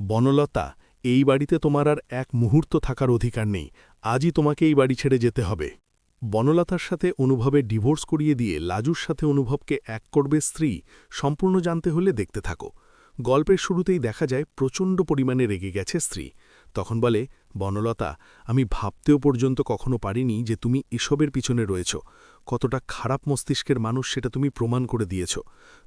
বনলতা, এই বাড়িতে তোমার আর এক মুহূর্ত থাকার অধিকার নেই। আজই তোমাকে এই বাড়ি ছেড়ে যেতে হবে। বনলতার সাথে অনুভবের ডিভোর্স করিয়ে দিয়ে লাজুর সাথে অনুভবকে এক করবে স্ত্রী সম্পূর্ণ জানতে হলে দেখতে থাকো। গল্পের শুরুতেই দেখা যায় প্রচণ্ড পরিমাণে রেগে গেছে স্ত্রী। তখন বলে, বনলতা, আমি ভাবতেও পর্যন্ত কখনো পারিনি যে তুমি এসবের পিছনে রয়েছ। কতটা খারাপ মস্তিষ্কের মানুষ সেটা তুমি প্রমাণ করে দিয়েছ।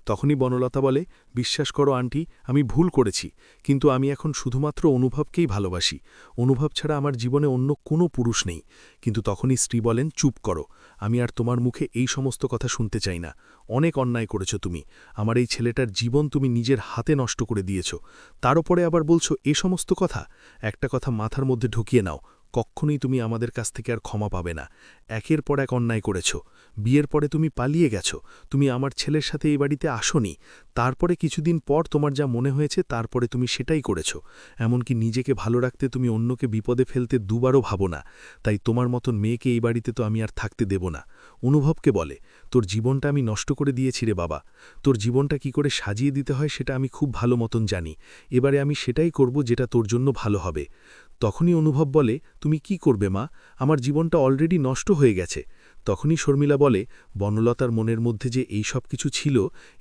তখনই বনলতা বলে, বিশ্বাস করো আন্টি, আমি ভুল করেছি, কিন্তু আমি এখন শুধুমাত্র অনুভবকেই ভালোবাসি। অনুভব ছাড়া আমার জীবনে অন্য কোনো পুরুষ নেই। কিন্তু তখনই স্ত্রী বলেন, চুপ করো, আমি আর তোমার মুখে এই সমস্ত কথা শুনতে চাই না। অনেক অন্যায় করেছ তুমি। আমার এই ছেলেটার জীবন তুমি নিজের হাতে নষ্ট করে দিয়েছ, তার উপরে আবার বলছো এ সমস্ত কথা। একটা কথা মাথার মধ্যে ঢুকিয়ে নাও, কখনোই তুমি আমাদের কাছ থেকে আর ক্ষমা পাবে না। একের পর এক অন্যায় করেছ। বিয়ের পরে তুমি পালিয়ে গেছ, তুমি আমার ছেলের সাথে এই বাড়িতে আসোনি। তারপরে কিছুদিন পর তোমার যা মনে হয়েছে তারপরে তুমি সেটাই করেছ। এমনকি নিজেকে ভালো রাখতে তুমি অন্যকে বিপদে ফেলতে দুবারও ভাবো না। তাই তোমার মতন মেয়েকে এই বাড়িতে তো আমি আর থাকতে দেব না। অনুভবকে বলে, তোর জীবনটা আমি নষ্ট করে দিয়েছি রে বাবা। তোর জীবনটা কি করে সাজিয়ে দিতে হয় সেটা আমি খুব ভালো মতন জানি। এবারে আমি সেটাই করব যেটা তোর জন্য ভালো হবে। তখনই অনুভব বলে, তুমি কি করবে মা? আমার জীবনটা অলরেডি নষ্ট হয়ে গেছে। তখনই শর্মিলা বলে, বনলতার মনের মধ্যে যে এই সব কিছু ছিল,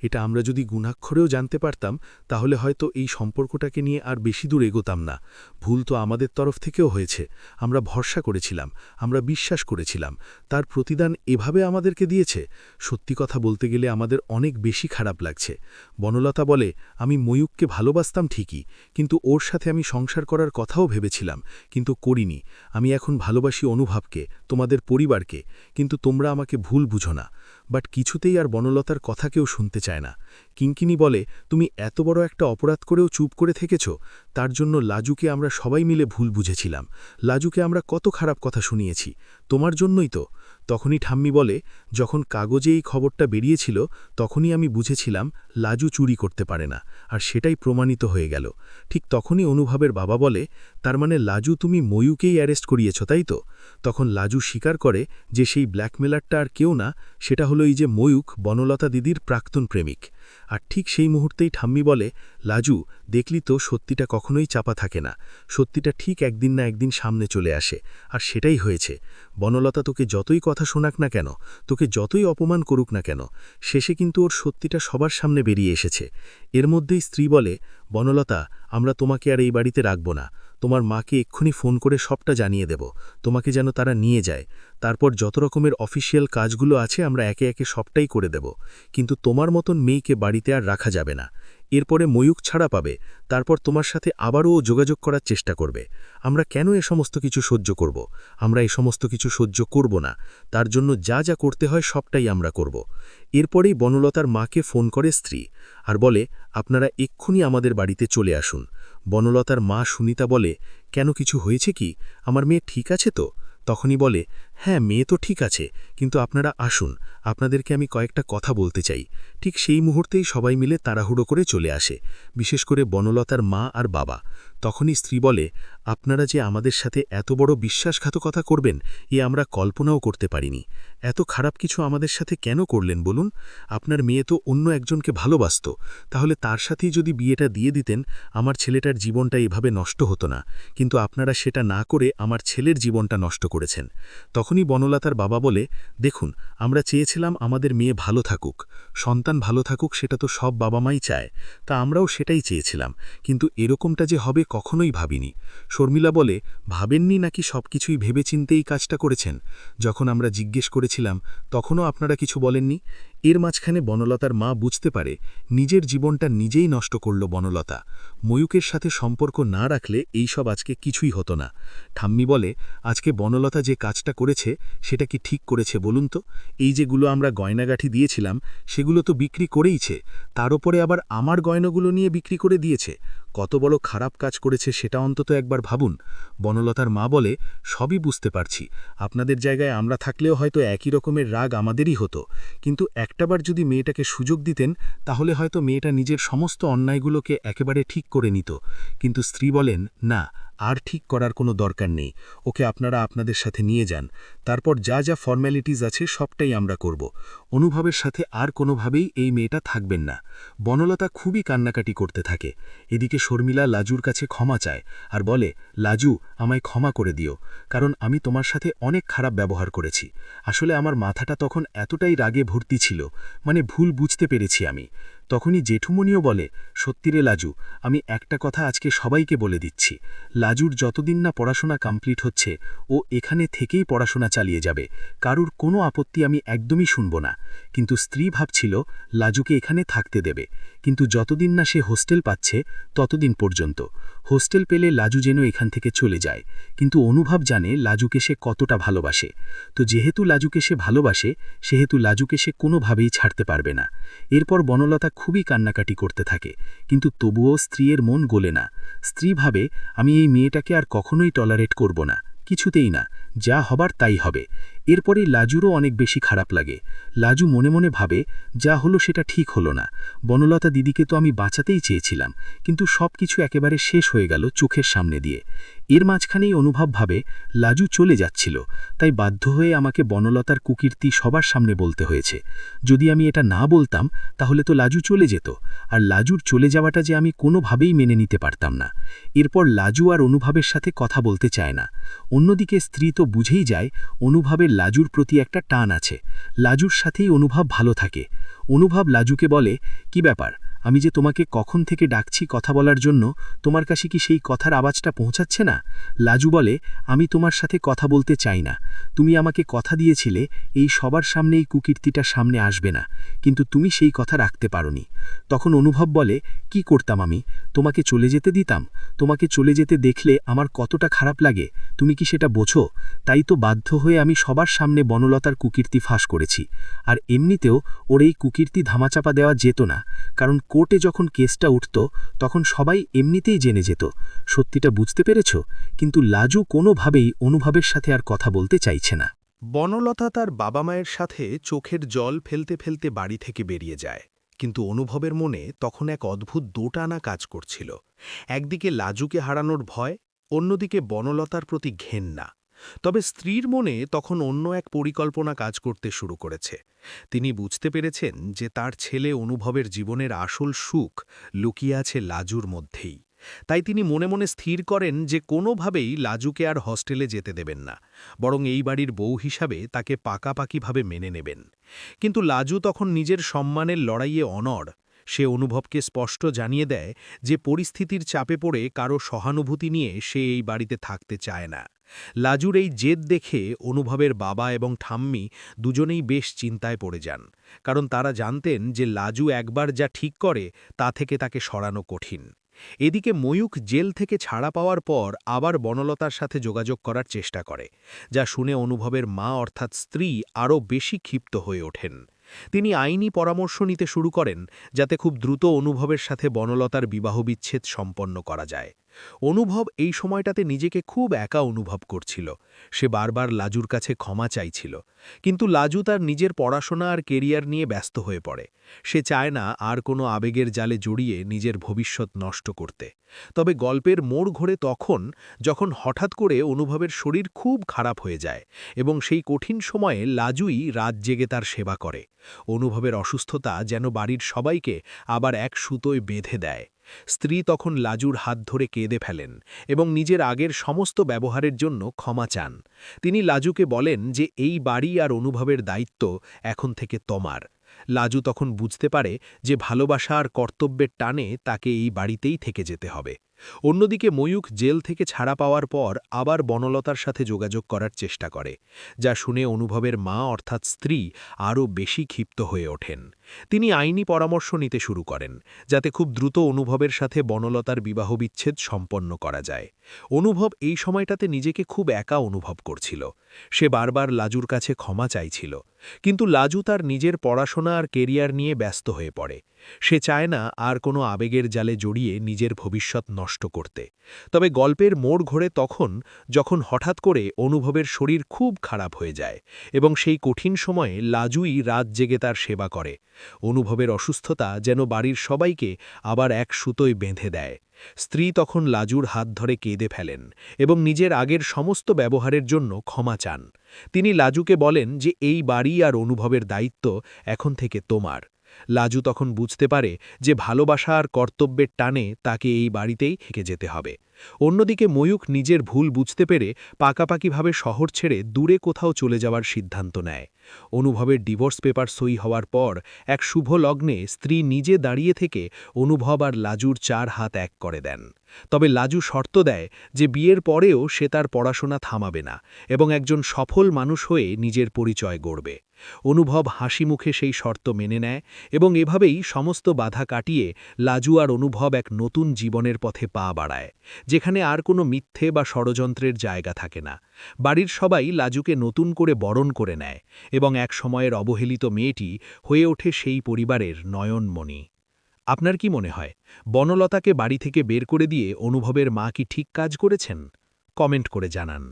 এটা আমরা যদি গুণাক্ষরেও জানতে পারতাম তাহলে হয়তো এই সম্পর্কটাকে নিয়ে আর বেশি দূর এগোতাম না। ভুল তো আমাদের তরফ থেকেও হয়েছে। আমরা ভরসা করেছিলাম, আমরা বিশ্বাস করেছিলাম, তার প্রতিদান এভাবে আমাদেরকে দিয়েছে। সত্যি কথা বলতে গেলে আমাদের অনেক বেশি খারাপ লাগছে। বনলতা বলে, আমি ময়ূককে ভালোবাসতাম ঠিকই, কিন্তু ওর সাথে আমি সংসার করার কথাও ভেবেছিলাম, কিন্তু করিনি। আমি এখন ভালোবাসি অনুভবকে, তোমাদের পরিবারকে, কিন্তু তোমরা আমাকে ভুল বুঝো না। বাট কিছুতেই আর বনলতার কথা কেউ শুনতে চায় না। কিঙ্কিনি বলে, তুমি এত বড় একটা অপরাধ করেও চুপ করে থেকেছ। তার জন্য লাজুকে আমরা সবাই মিলে ভুল বুঝেছিলাম। লাজুকে আমরা কত খারাপ কথা শুনিয়েছি, তোমার জন্যই তো। তখনই ঠাম্মি বলে, যখন কাগজে এই খবরটা বেরিয়েছিল তখনই আমি বুঝেছিলাম লাজু চুরি করতে পারে না, আর সেটাই প্রমাণিত হয়ে গেল। ঠিক তখনই অনুভবের বাবা বলে, তার মানে লাজু তুমি ময়ূকেই অ্যারেস্ট করিয়েছ, তাই তো? তখন লাজু স্বীকার করে যে সেই ব্ল্যাকমেলারটা আর কেউ না, সেটা হলো এই যে ময়ূক, বনলতা দিদির প্রাক্তন প্রেমিক। আর ঠিক সেই মুহূর্তেই ঠাম্মি বলে, লাজু, দেখলি তো, সত্যিটা কখনোই চাপা থাকে না। সত্যিটা ঠিক একদিন না একদিন সামনে চলে আসে, আর সেটাই হয়েছে। বনলতা তোকে যতই কথা শোনাক না কেন, তোকে যতই অপমান করুক না কেন, শেষে কিন্তু ওর সত্যিটা সবার সামনে বেরিয়ে এসেছে। এর মধ্যেই স্ত্রী বলে, বনলতা, আমরা তোমাকে আর এই বাড়িতে রাখব না। তোমার মাকে এক্ষুনি ফোন করে সবটা জানিয়ে দেব, তোমাকে যেন তারা নিয়ে যায়। তারপর যত রকমের অফিসিয়াল কাজগুলো আছে আমরা একে একে সবটাই করে দেব, কিন্তু তোমার মতন মেয়েকে বাড়িতে আর রাখা যাবে না। এরপরে ময়ূক ছাড়া পাবে, তারপর তোমার সাথে আবারও যোগাযোগ করার চেষ্টা করবে। আমরা কেন এ সমস্ত কিছু সহ্য করব? আমরা এই সমস্ত কিছু সহ্য করব না। তার জন্য যা যা করতে হয় সবটাই আমরা করব। এরপরেই বনলতার মাকে ফোন করে স্ত্রী, আর বলে, আপনারা এক্ষুনি আমাদের বাড়িতে চলে আসুন। বনলতার মা সুনিতা বলে, কেন, কিছু হয়েছে কি? আমার মেয়ে ঠিক আছে তো? তখনই বলে, হ্যাঁ, মেয়ে তো ঠিক আছে, কিন্তু আপনারা আসুন, আপনাদেরকে আমি কয়েকটা কথা বলতে চাই। ঠিক সেই মুহূর্তেই সবাই মিলে তাড়াহুড়ো করে চলে আসে, বিশেষ করে বনলতার মা আর বাবা। তখনই স্ত্রী বলে, আপনারা যে আমাদের সাথে এত বড় বিশ্বাসঘাতকতা করবেন এ আমরা কল্পনাও করতে পারিনি। এত খারাপ কিছু আমাদের সাথে কেন করলেন বলুন? আপনার মেয়ে তো অন্য একজনকে ভালোবাসত, তাহলে তার সাথেই যদি বিয়েটা দিয়ে দিতেন আমার ছেলেটার জীবনটা এভাবে নষ্ট হতো না। কিন্তু আপনারা সেটা না করে আমার ছেলের জীবনটা নষ্ট করেছেন। তখনই বনলতার বাবা বলে, দেখুন, আমরা চেয়েছিলাম আমাদের মেয়ে ভালো থাকুক, সন্তান ভালো থাকুক, সেটা তো সব বাবা মাই চায়। তা আমরাও সেটাই চেয়েছিলাম, কিন্তু এরকমটা যে হবে কখনোই ভাবিনি। শর্মিলা বলে, ভাবেননি নাকি সবকিছুই ভেবেচিন্তেই কাজটা করেছেন? যখন আমরা জিজ্ঞেস করেছিলাম তখনও আপনারা কিছু বলেননি। এর মাঝখানে বনলতার মা বুঝতে পারে নিজের জীবনটা নিজেই নষ্ট করল বনলতা। ময়ূকের সাথে সম্পর্ক না রাখলে এই সব আজকে কিছুই হতো না। ঠাম্মি বলে, আজকে বনলতা যে কাজটা করেছে সেটা কি ঠিক করেছে বলুন তো? এই যেগুলো আমরা গয়নাগাঠি দিয়েছিলাম সেগুলো তো বিক্রি করেইছে, তার উপরে আবার আমার গয়নাগুলো নিয়ে বিক্রি করে দিয়েছে। কত বড় খারাপ কাজ করেছে সেটা অন্তত একবার ভাবুন। বনলতার মা বলে, সবই বুঝতে পারছি, আপনাদের জায়গায় আমরা থাকলেও হয়তো একই রকমের রাগ আমাদেরই হতো, কিন্তু একটাবার যদি মেয়েটাকে সুযোগ দিতেন তাহলে হয়তো মেয়েটা নিজের সমস্ত অন্যায়গুলোকে একেবারে ঠিক করে নিত। কিন্তু স্ত্রী বলেন, না, আর ঠিক করার কোনো দরকার নেই, ওকে আপনারা আপনাদের সাথে নিয়ে যান, তারপর যা যা ফর্ম্যালিটিস আছে সবটাই আমরা করব। অনুভবের সাথে আর কোনোভাবেই এই মেয়েটা থাকবেন না। বনলতা খুবই কান্নাকাটি করতে থাকে। এদিকে শর্মিলা লাজুর কাছে ক্ষমা চায় আর বলে, লাজু, আমায় ক্ষমা করে দিও, কারণ আমি তোমার সাথে অনেক খারাপ ব্যবহার করেছি। আসলে আমার মাথাটা তখন এতটাই রাগে ভর্তি ছিল, মানে ভুল বুঝতে পেরেছি আমি। তখনই জেঠুমনিও বলে, সত্যিরে লাজু, আমি একটা কথা আজকে সবাইকে বলে দিচ্ছি, লাজুর যতদিন না পড়াশোনা কমপ্লিট হচ্ছে ও এখানে থেকেই পড়াশোনা চালিয়ে যাবে, কারুর কোনো আপত্তি আমি একদমই শুনব না। কিন্তু স্ত্রী ভাবছিল লাজুকে এখানে থাকতে দেবে, কিন্তু যতদিন না সে হোস্টেল পাচ্ছে ততদিন পর্যন্ত। হোস্টেল পেলে লাজু যেন এখান থেকে চলে যায়, কিন্তু অনুভব জানে লাজুকে সে কতটা ভালোবাসে। তো যেহেতু লাজুকে সে ভালোবাসে, সেহেতু লাজুকে সে কোনোভাবেই ছাড়তে পারবে না। এরপর বনলতা খুবই কান্নাকাটি করতে থাকে, কিন্তু তবুও স্ত্রীর মন গলে না। স্ত্রী ভাবে, আমি এই মেয়েটাকে আর কখনোই টলারেট করব না, কিছুতেই না, যা হবার তাই হবে। এরপরে লাজুরও অনেক বেশি খারাপ লাগে। লাজু মনে মনে ভাবে, যা হলো সেটা ঠিক হলো না। বনলতা দিদিকে তো আমি বাঁচাতেই চেয়েছিলাম, কিন্তু সব কিছু একেবারে শেষ হয়ে গেল চোখের সামনে দিয়ে। এর মাঝখানেই অনুভব ভাবে লাজু চলে যাচ্ছিল, তাই বাধ্য হয়ে আমাকে বনলতার কুকীর্তি সবার সামনে বলতে হয়েছে। যদি আমি এটা না বলতাম তাহলে তো লাজু চলে যেত, আর লাজুর চলে যাওয়াটা যে আমি কোনোভাবেই মেনে নিতে পারতাম না। এরপর লাজু আর অনুভবের সাথে কথা বলতে চায় না। অন্যদিকে স্ত্রী তো বুঝেই যায় অনুভবের লাজুর প্রতি একটা টান আছে। লাজুর সাথেই অনুভব ভালো থাকে। অনুভব লাজুকে বলে, কি ব্যাপার, আমি যে তোমাকে কখন থেকে ডাকছি কথা বলার জন্য, তোমার কাছে কি সেই কথার আওয়াজটা পৌঁছাচ্ছে না? লাজু বলে, আমি তোমার সাথে কথা বলতে চাই না। তুমি আমাকে কথা দিয়েছিলে এই সবার সামনে এই কুকীর্তিটা সামনে আসবে না, কিন্তু তুমি সেই কথা রাখতে পারোনি। তখন অনুভব বলে, কি করতাম আমি? তোমাকে চলে যেতে দিতাম? তোমাকে চলে যেতে দেখলে আমার কতটা খারাপ লাগে তুমি কি সেটা বোঝো? তাই তো বাধ্য হয়ে আমি সবার সামনে বনলতার কুকীর্তি ফাঁস করেছি। আর এমনিতেও ওর এই কুকীর্তি ধামাচাপা দেওয়া যেত না, কারণ কোর্টে যখন কেসটা উঠত তখন সবাই এমনিতেই জেনে যেত। সত্যিটা বুঝতে পেরেছ? কিন্তু লাজু কোনোভাবেই অনুভবের সাথে আর কথা বলতে চাইছে না। বনলতা তার বাবা মায়ের সাথে চোখের জল ফেলতে ফেলতে বাড়ি থেকে বেরিয়ে যায়, কিন্তু অনুভবের মনে তখন এক অদ্ভুত দোটানা কাজ করছিল। একদিকে লাজুকে হারানোর ভয়, অন্যদিকে বনলতার প্রতি ঘেন্না। তবে স্ত্রীর মনে তখন অন্য এক পরিকল্পনা কাজ করতে শুরু করেছে। তিনি বুঝতে পেরেছেন যে তার ছেলে অনুভবের জীবনের আসল সুখ লুকিয়ে আছে লাজুর মধ্যেই। তাই তিনি মনে মনে স্থির করেন যে কোনোভাবেই লাজুকে আর হস্টেলে যেতে দেবেন না, বরং এই বাড়ির বউ হিসাবে তাকে পাকাপাকিভাবে মেনে নেবেন। কিন্তু লাজু তখন নিজের সম্মানের লড়াইয়ে অনড়। সে অনুভবকে স্পষ্ট জানিয়ে দেয় যে পরিস্থিতির চাপে পড়ে কারো সহানুভূতি নিয়ে সে এই বাড়িতে থাকতে চায় না। লাজুর এই জেদ দেখে অনুভবের বাবা এবং ঠাম্মি দুজনেই বেশ চিন্তায় পড়ে যান, কারণ তারা জানতেন যে লাজু একবার যা ঠিক করে তা থেকে তাকে সরানো কঠিন। এদিকে ময়ূখ জেল থেকে ছাড়া পাওয়ার পর আবার বনলতার সাথে যোগাযোগ করার চেষ্টা করে, যা শুনে অনুভবের মা অর্থাৎ স্ত্রী আরও বেশি ক্ষিপ্ত হয়ে ওঠেন। তিনি আইনি পরামর্শ নিতে শুরু করেন, যাতে খুব দ্রুত অনুভবের সাথে বনলতার বিবাহবিচ্ছেদ সম্পন্ন করা যায়। অনুভব এই সময়টাতে নিজেকে খুব একা অনুভব করছিল। সে বারবার লাজুর কাছে ক্ষমা চাইছিল, কিন্তু লাজু তার নিজের পড়াশোনা আর কেরিয়ার নিয়ে ব্যস্ত হয়ে পড়ে। সে চায় না আর কোনো আবেগের জালে জড়িয়ে নিজের ভবিষ্যৎ নষ্ট করতে। তবে গল্পের মোড় ঘোরে তখন, যখন হঠাৎ করে অনুভবের শরীর খুব খারাপ হয়ে যায় এবং সেই কঠিন সময়ে লাজুই রাত জেগে তার সেবা করে। অনুভবের অসুস্থতা যেন বাড়ির সবাইকে আবার এক সুতোয় বেঁধে দেয়। স্ত্রী তখন লাজুর হাত ধরে কেঁদে ফেলেন এবং নিজের আগের সমস্ত ব্যবহারের জন্য ক্ষমা চান। তিনি লাজুকে বলেন যে এই বাড়ি আর অনুভবের দায়িত্ব এখন থেকে তোমার। লাজু তখন বুঝতে পারে যে ভালোবাসা আর কর্তব্যের টানে তাকে এই বাড়িতেই থেকে যেতে হবে। অন্যদিকে ময়ূখ জেল থেকে ছাড়া পাওয়ার পর আবার বনলতার সাথে যোগাযোগ করার চেষ্টা করে, যা শুনে অনুভবের মা অর্থাৎ স্ত্রী আরও বেশি ক্ষিপ্ত হয়ে ওঠেন। তিনি আইনি পরামর্শ নিতে শুরু করেন, যাতে খুব দ্রুত অনুভবের সাথে বনলতার বিবাহবিচ্ছেদ সম্পন্ন করা যায়। অনুভব এই সময়টাতে নিজেকে খুব একা অনুভব করছিল। সে বারবার লাজুর কাছে ক্ষমা চাইছিল, কিন্তু লাজু তার নিজের পড়াশোনা আর কেরিয়ার নিয়ে ব্যস্ত হয়ে পড়ে। সে চায় না আর কোনো আবেগের জালে জড়িয়ে নিজের ভবিষ্যৎ নষ্ট করতে। তবে গল্পের মোড় ঘোরে তখন, যখন হঠাৎ করে অনুভবের শরীর খুব খারাপ হয়ে যায় এবং সেই কঠিন সময়ে লাজুই রাত জেগে তার সেবা করে। অনুভবের অসুস্থতা যেন বাড়ির সবাইকে আবার এক সুতোয় বেঁধে দেয়। স্ত্রী তখন লাজুর হাত ধরে কেঁদে ফেলেন এবং নিজের আগের সমস্ত ব্যবহারের জন্য ক্ষমা চান। তিনি লাজুকে বলেন যে এই বাড়ি আর অনুভবের দায়িত্ব এখন থেকে তোমার। লাজু তখন বুঝতে পারে যে ভালোবাসা আর কর্তব্যের টানে তাকে এই বাড়িতেই থেকে যেতে হবে। অন্যদিকে ময়ূখ নিজের ভুল বুঝতে পেরে পাকাপাকিভাবে শহর ছেড়ে দূরে কোথাও চলে যাওয়ার সিদ্ধান্ত নেয়। অনুভবের ডিভোর্স পেপার সই হওয়ার পর এক শুভ লগ্নে স্ত্রী নিজে দাঁড়িয়ে থেকে অনুভব আর লাজুর 4 হাত এক করে দেন। তবে লাজু শর্ত দেয় যে বিয়ের পরেও সে তার পড়াশোনা থামাবে না এবং একজন সফল মানুষ হয়ে নিজের পরিচয় গড়বে। অনুভব হাসি মুখে সেই শর্ত মেনে নেয় এবং এভাবেই সমস্ত বাধা কাটিয়ে লাজু আর অনুভব এক নতুন জীবনের পথে পা বাড়ায়, যেখানে আর কোনো মিথ্যে বা ষড়যন্ত্রের জায়গা থাকে না। বাড়ির সবাই লাজুকে নতুন করে বরণ করে নেয় এবং এক সময়ের অবহেলিত মেয়েটি হয়ে ওঠে সেই পরিবারের নয়নমণি। আপনার কি মনে হয়, বনলতাকে বাড়ি থেকে বের করে দিয়ে অনুভবের মা কি ঠিক কাজ করেছেন? কমেন্ট করে জানান।